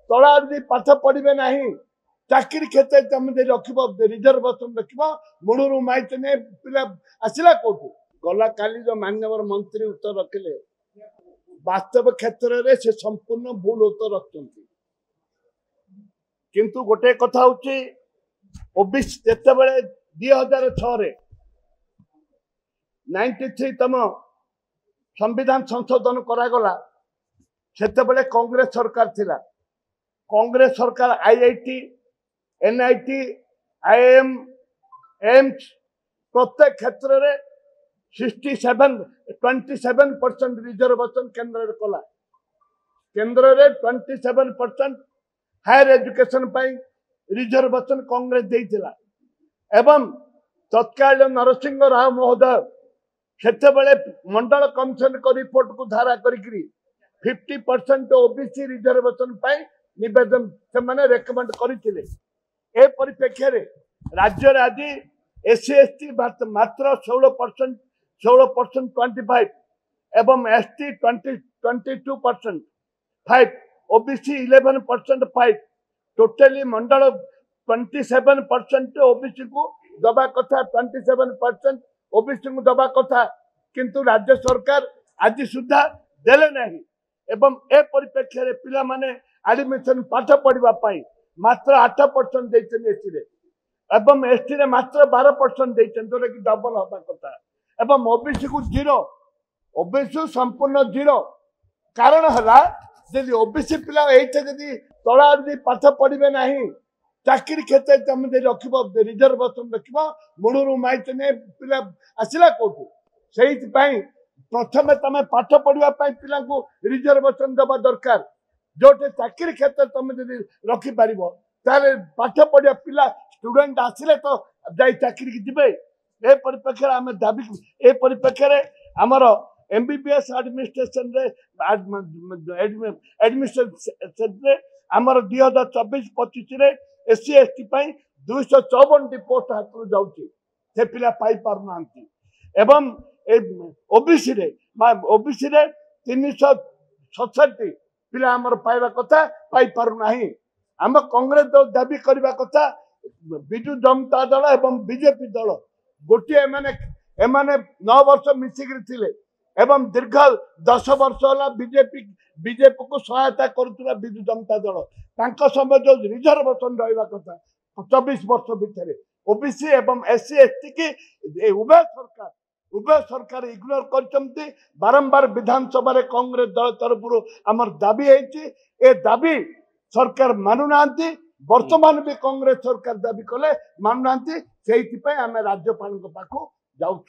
तला पाठ पढ़े ना चाकरी क्षेत्र तुम रख रिजर्वेशन रख मुड़ू माइट ने पिला आसला कौटू गला काली जो माननीय मंत्री उत्तर रखिले वास्तव क्षेत्र में से संपूर्ण भूल उत्तर रखते किंतु गोटे कथा हूँ ओबीसी जिते बड़े 2006 93तम संविधान संशोधन करागला सेते बड़े कांग्रेस सरकार थिला। कांग्रेस सरकार आईआईटी एनआईटी आईएम एम्स प्रत्येक क्षेत्र में 27% रिजर्वेशन केंद्र में कला केंद्र में 27% हायर एजुकेशन रिजर्वेशन कांग्रेस देइथिला एवं तत्कालीन नरसिंह राव महोदय सेते बड़े मंडल कमिशन को रिपोर्ट को धारा करी 50% ओबीसी रिजर्वेशन निवेदन से माने रेकमेंड करथिले। ए परिप्रेक्षी रे राज्य रे आज एससी एसटी मात्र 16% 25 एवं एसटी 22% 5 ओबीसी 11% 5 टोटली मंडल 27% ओबीसी को दबा कथा 27% ओबीसी को दबा कथा किंतु राज्य सरकार आज सुधा देले नहीं एवं ए परिप्रेक्षी रे पिला माने एडमिशन पाठ पढ़ा मात्र 8% देछन एसटी रे एवं एसटी रे मात्र 12% देछन जोटा कि डबल होता कथा एवं ओबीसी को 0 ओबीसी संपूर्ण 0 कारण हला जदि ओबीसी पिला एइते जदि तला जदि पाठ पढ़े ना चाकरी क्षेत्र तुम रख रिजर्वेशन रख मुड़ू माइट ने पिला आसला कौटू से प्रथम तुम पाठ पढ़ा पिला रिजर्वेशन दबा दरकार जो चाकरी क्षेत्र तुम जब रखिपार ताले पाठ पढ़ा पिला स्टूडेंट आसिले तो जाई चाकरी की जीवे ए परिप्रेक्षी आम दाबी ए परिप्रेक्षी आमर एमबीबीएस एडमिनिस्ट्रेशन एडमिनिस्ट्रेशन आमर 2024-25 एससी एसटी 254 पोस्ट हाथ जाऊँगी से पिला पाई पार ना एवं ओबीसी रे 367 पिला आमर पाइबा कथा पाई पार ना आम कांग्रेस दल दाबी करबा कथा बिजु जनता दल एवं बीजेपी दल गोटे एमाने 9 वर्ष मिसिक थिले एवं दीर्घ 10 वर्ष है बीजेपी को सहायता करुवा बिजु जनता दल समय जो रिजर्वेशन रहा कथा 24 वर्ष भितर ओबीसी एवं एससी एसटी की उभय सरकार इग्नोर करते बारंबार विधानसभा रे कांग्रेस दल तरफ आमर दाबी है दाबी सरकार मानुना वर्तमान भी कांग्रेस सरकार दाबी कले मानुना से आम राज्यपाल पाखु जाऊँ।